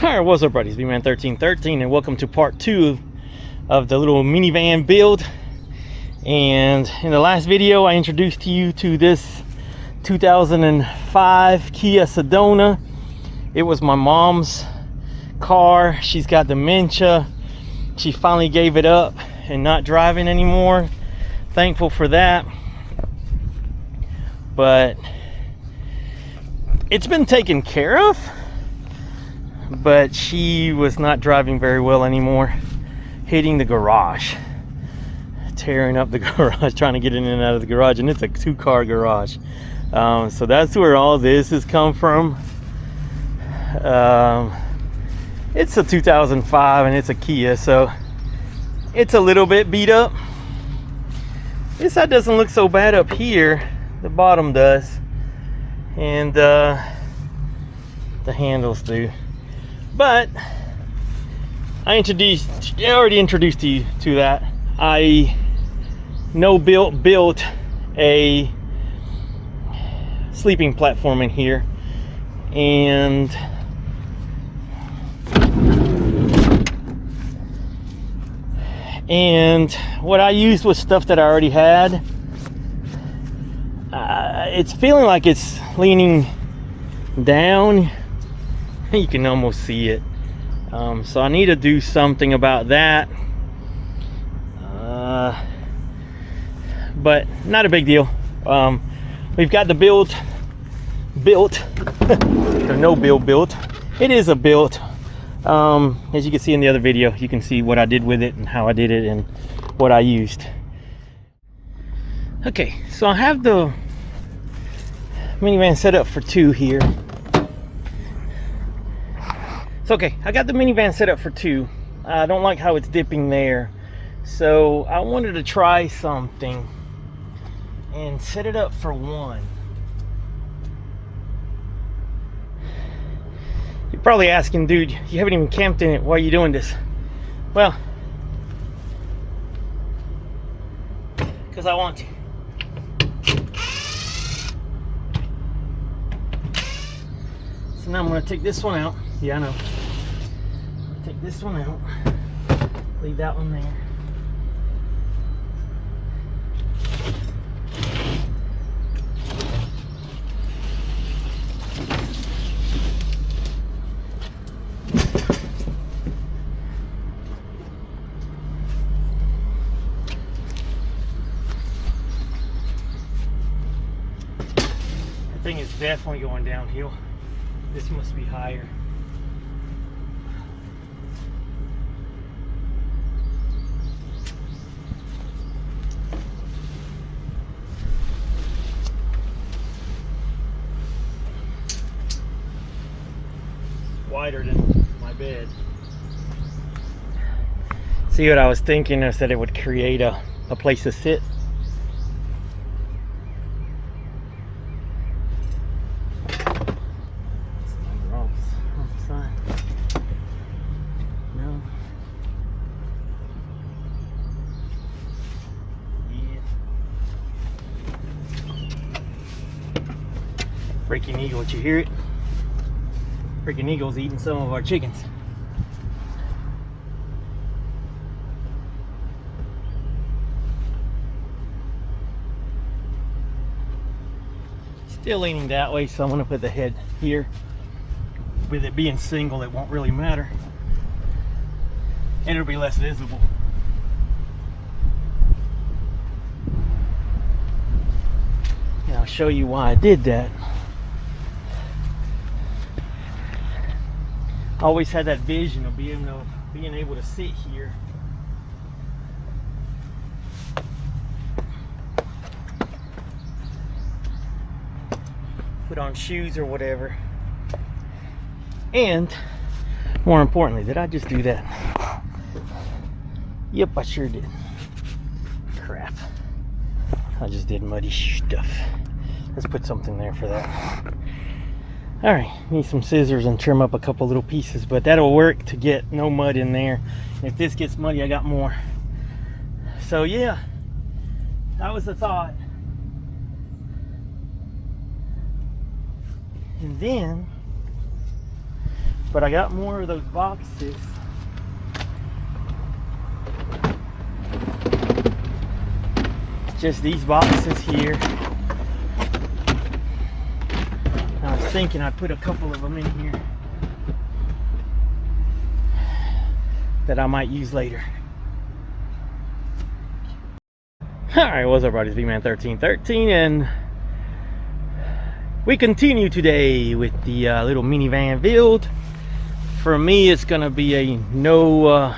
Alright, what's up buddies, Vman1313 and welcome to part 2 of the little minivan build. And in the last video I introduced you to this 2005 Kia Sedona. It was my mom's car. She's got dementia. She finally gave it up and not driving anymore. Thankful for that. But it's been taken care of. But she was not driving very well anymore, hitting the garage, tearing up the garage, trying to get in and out of the garage, and it's a 2-car garage. So that's where all this has come from. It's a 2005 and it's a Kia, so it's a little bit beat up. This side doesn't look so bad up here, the bottom does, and the handles do. But I already introduced you to that. I built a sleeping platform in here, and what I used was stuff that I already had. It's feeling like it's leaning down. You can almost see it. So I need to do something about that. But not a big deal. We've got the built. Or no build built. It is a built. As you can see in the other video, you can see what I did with it and how I did it and what I used. Okay, so I have the minivan set up for 2 here. So okay, I got the minivan set up for 2. I don't like how it's dipping there, so I wanted to try something and set it up for 1. You're probably asking, dude, you haven't even camped in it, why are you doing this? Well, because I want to. So now I'm going to take this one out. Yeah, I know. Take this one out. Leave that one there. That thing is definitely going downhill. This must be higher. Wider than my bed. See what I was thinking is that it would create a place to sit. No. Yeah. Freaking eagle, did you hear it? Freaking eagle's eating some of our chickens. Still leaning that way, so I'm gonna put the head here. With it being single, it won't really matter. And it'll be less visible. And I'll show you why I did that. I always had that vision of being able to sit here. Put on shoes or whatever. And more importantly, did I just do that? Yep, I sure did. Crap. I just did muddy stuff. Let's put something there for that. Alright, need some scissors and trim up a couple little pieces, but that'll work to get no mud in there. If this gets muddy, I got more. So yeah, that was the thought. And then but I got more of those boxes. Just these boxes here. I was thinking I'd put a couple of them in here that I might use later. Alright, what's up, everybody? It's Vman1313, and we continue today with the little minivan build. For me, it's gonna be a no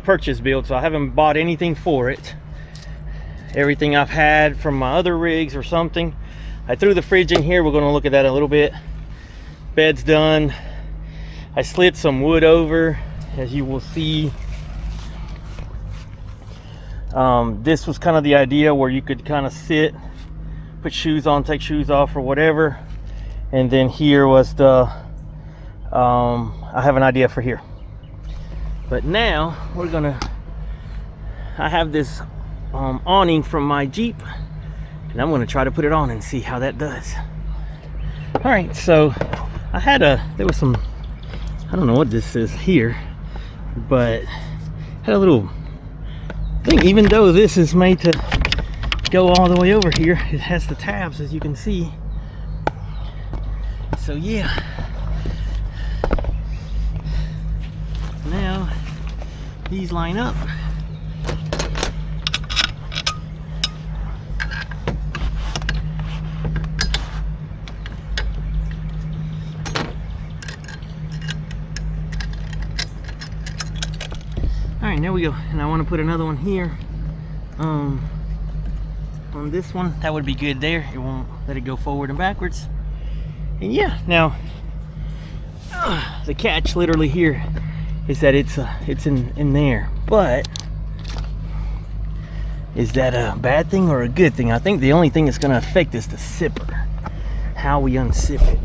purchase build, so I haven't bought anything for it. Everything I've had from my other rigs or something. I threw the fridge in here. We're gonna look at that a little bit. Bed's done. I slid some wood over, as you will see. This was kind of the idea where you could kind of sit, put shoes on, take shoes off or whatever. And then here was the, I have an idea for here. But now we're gonna, I have this awning from my Jeep, and I'm gonna try to put it on and see how that does. All right, so I had there was some, I don't know what this is here, but had a little thing. Even though this is made to go all the way over here, it has the tabs, as you can see. So yeah, now these line up. All right, there we go. And I want to put another one here on this one. That would be good there. It won't let it go forward and backwards. And yeah, now the catch literally here is that it's in there. But is that a bad thing or a good thing? I think the only thing that's going to affect is the zipper, how we unzip it.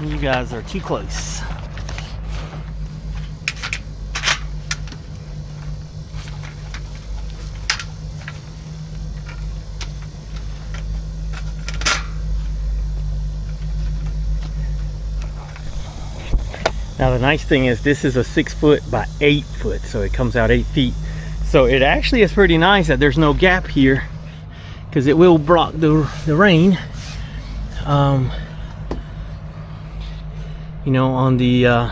You guys are too close. Now the nice thing is this is a 6 foot by 8 foot, so it comes out 8 feet. So it actually is pretty nice that there's no gap here, because it will block the rain. You know, on the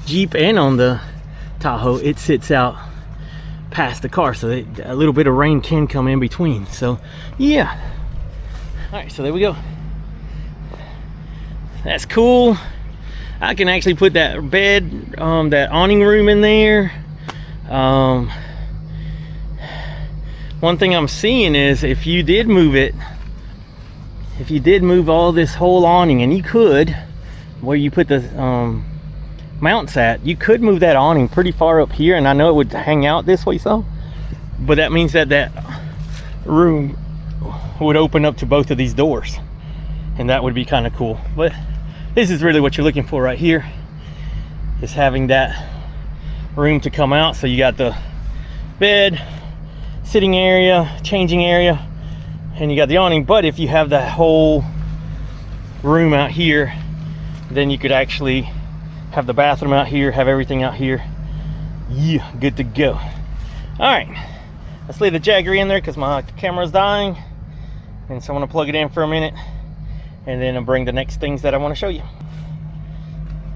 Jeep and on the Tahoe, it sits out past the car, so a little bit of rain can come in between. So yeah. All right, so there we go. That's cool. I can actually put that bed, that awning room in there. One thing I'm seeing is if you did move it, if you did move all this whole awning, and you could, where you put the mounts at, you could move that awning pretty far up here, and I know it would hang out this way some, but that means that that room would open up to both of these doors, and that would be kind of cool. But this is really what you're looking for right here, is having that room to come out. So you got the bed, sitting area, changing area, and you got the awning. But if you have that whole room out here, then you could actually have the bathroom out here, have everything out here. Yeah, good to go. All right, let's leave the Jagger in there because my camera's dying, and so I'm gonna plug it in for a minute, and then I'll bring the next things that I want to show you.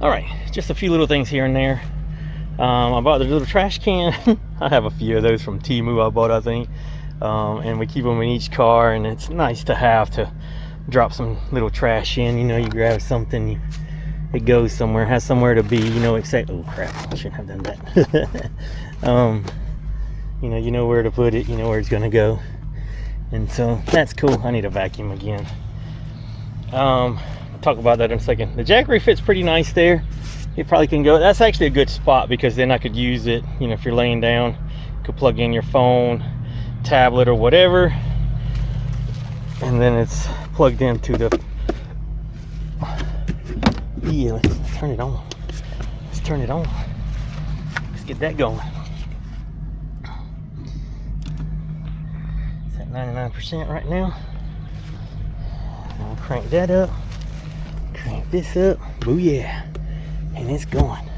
All right, just a few little things here and there. I bought the little trash can. I have a few of those from Temu I bought, I think. and we keep them in each car, and it's nice to have to drop some little trash in. You know, you grab something, it goes somewhere, has somewhere to be, you know, except, oh crap, I shouldn't have done that. You know where to put it, you know where it's gonna go, and so that's cool. I need a vacuum again. I'll talk about that in a second. The Jackery fits pretty nice there. It probably can go, that's actually a good spot, because then I could use it, you know, if you're laying down, you could plug in your phone, tablet, or whatever, and then it's plugged into the, yeah, let's turn it on. Let's turn it on. Let's get that going. It's at 99% right now. I'll crank that up, crank this up, booyah, and it's going.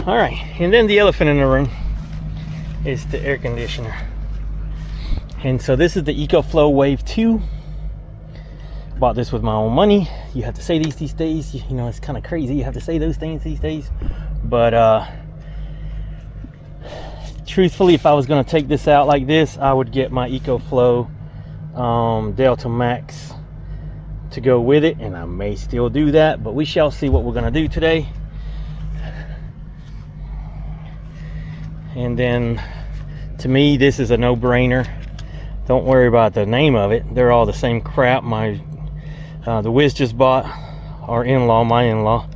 All right, and then the elephant in the room is the air conditioner. And so this is the EcoFlow Wave 2. Bought this with my own money. You have to say these days, you know, it's kind of crazy. You have to say those things these days. But truthfully, if I was going to take this out like this, I would get my EcoFlow Delta Max to go with it, and I may still do that, but we shall see what we're going to do today. And then, to me, this is a no-brainer. Don't worry about the name of it. They're all the same crap. The Wiz just bought our in-law, my in-law,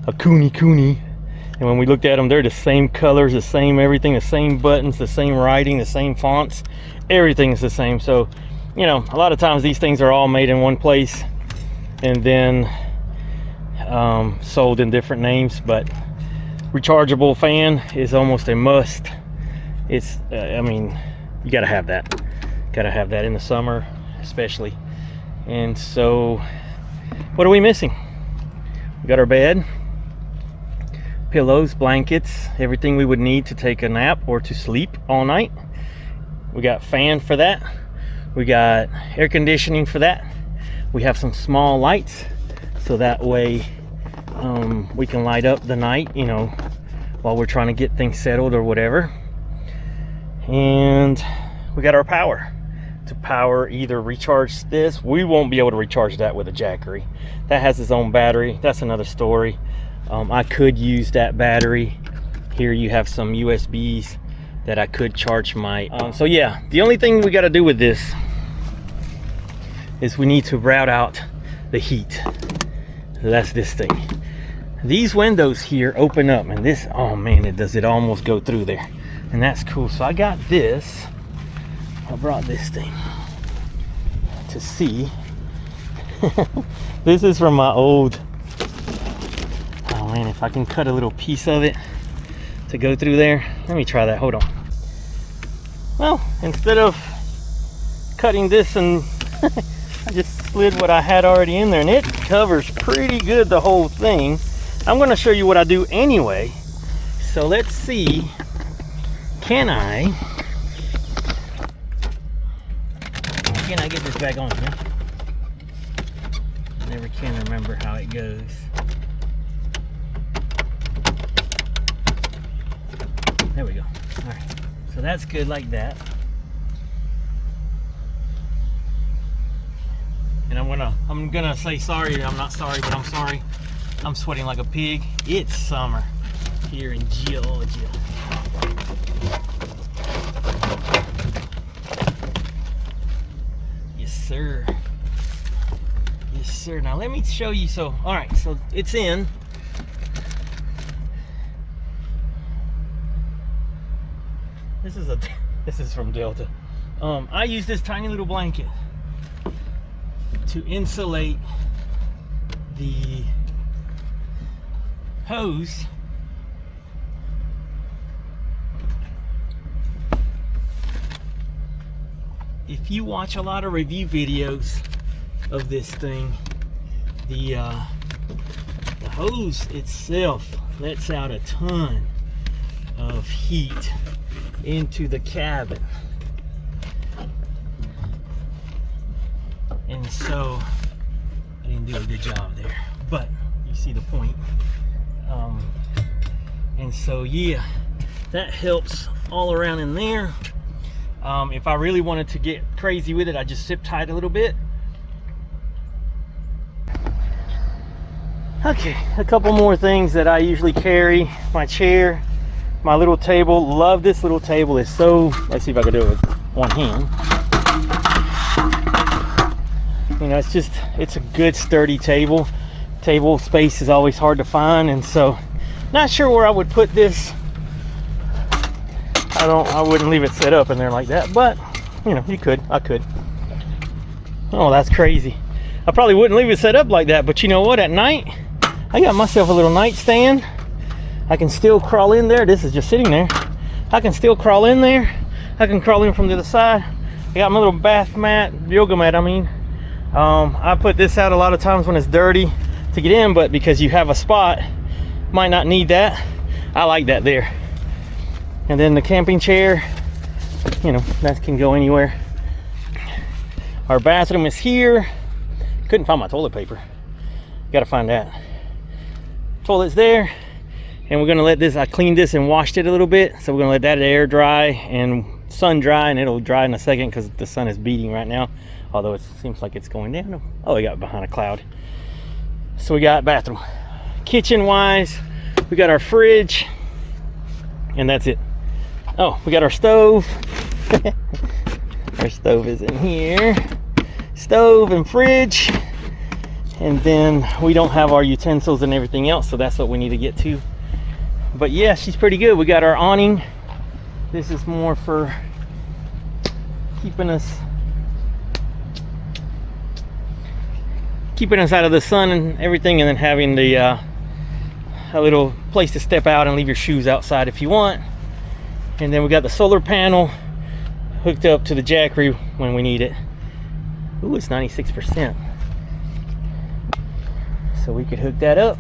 a Kuni. And when we looked at them, they're the same colors, the same everything, the same buttons, the same writing, the same fonts. Everything's the same. So, you know, a lot of times these things are all made in one place and then sold in different names. But rechargeable fan is almost a must. It's, I mean, you gotta have that. Gotta have that in the summer, especially. And so, what are we missing? We got our bed, pillows, blankets, everything we would need to take a nap or to sleep all night. We got fan for that. We got air conditioning for that. We have some small lights, so that way we can light up the night, you know, while we're trying to get things settled or whatever. And we got our power to power, either recharge this. We won't be able to recharge that with a Jackery. That has its own battery. That's another story. I could use that battery. Here you have some USBs that I could charge my so yeah, the only thing we got to do with this is we need to route out the heat. So that's this thing. These windows here open up, and this, oh man, it almost go through there, and that's cool. So I got this. I brought this thing to see. This is from my old, oh man, if I can cut a little piece of it to go through there. Let me try that, hold on. Well, instead of cutting this, and I just slid what I had already in there, and it covers pretty good the whole thing. I'm going to show you what I do anyway. So let's see, can I get this back on here? I never can remember how it goes. There we go. All right, so that's good like that. And I'm gonna say sorry. I'm not sorry, but I'm sorry. I'm sweating like a pig. It's summer here in Georgia. Yes, sir. Yes, sir. Now let me show you. So, all right. So it's in. This is from Delta. I use this tiny little blanket to insulate the hose if you watch a lot of review videos of this thing, the hose itself lets out a ton of heat into the cabin, and so I didn't do a good job there, but you see the point. And so yeah, that helps all around in there. If I really wanted to get crazy with it, I just zip tie it a little bit. Okay, a couple more things that I usually carry. My chair, my little table. Love this little table. It's so, let's see if I can do it with one hand. You know, it's a good sturdy table. Table space is always hard to find, and so not sure where I would put this. I wouldn't leave it set up in there like that, but you know, I could. Oh, that's crazy. I probably wouldn't leave it set up like that, but you know what, at night I got myself a little nightstand. I can still crawl in there. This is just sitting there. I can still crawl in there. I can crawl in from the other side. I got my little bath mat, yoga mat I mean. I put this out a lot of times when it's dirty to get in, but because you have a spot, might not need that. I like that there. And then the camping chair, you know, that can go anywhere. Our bathroom is here. Couldn't find my toilet paper. Gotta find that. Toilet's there, and we're gonna let this, I cleaned this and washed it a little bit, so we're gonna let that air dry and sun dry, and it'll dry in a second because the sun is beating right now, although it seems like it's going down. Oh, we got behind a cloud. So we got bathroom. Kitchen wise, we got our fridge, and that's it. Oh, we got our stove. Our stove is in here. Stove and fridge. And then we don't have our utensils and everything else, so that's what we need to get to. But yeah, she's pretty good. We got our awning. This is more for keeping us out of the sun and everything, and then having the a little place to step out and leave your shoes outside if you want. And then we got the solar panel hooked up to the Jackery when we need it. Ooh, it's 96%. So we could hook that up.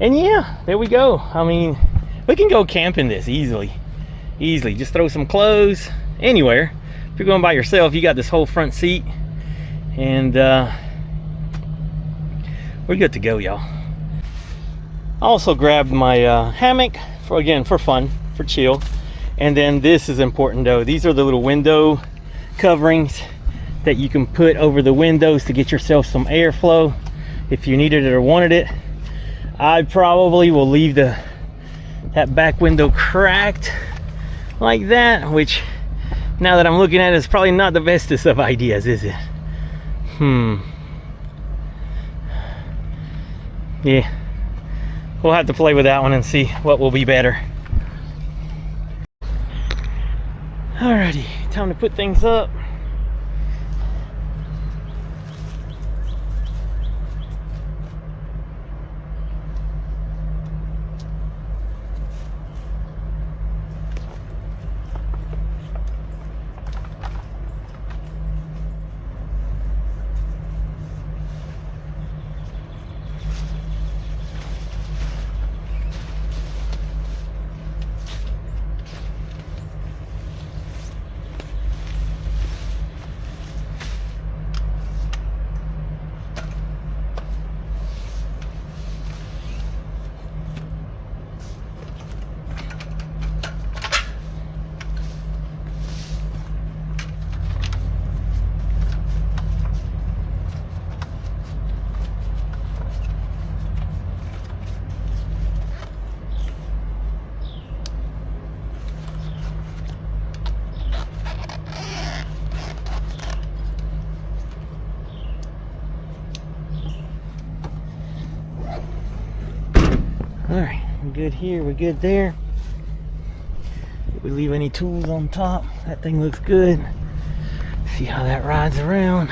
And yeah, there we go. I mean, we can go camping this easily. Just throw some clothes anywhere. If you're going by yourself, you got this whole front seat, and we're good to go, y'all. I also grabbed my hammock for fun, for chill. And then this is important though. These are the little window coverings that you can put over the windows to get yourself some airflow if you needed it or wanted it. I probably will leave that back window cracked like that, which now that I'm looking at it, is probably not the bestest of ideas, is it? Yeah, we'll have to play with that one and see what will be better. Alrighty, time to put things up. Alright, we're good here, we're good there. Did we leave any tools on top? That thing looks good. See how that rides around.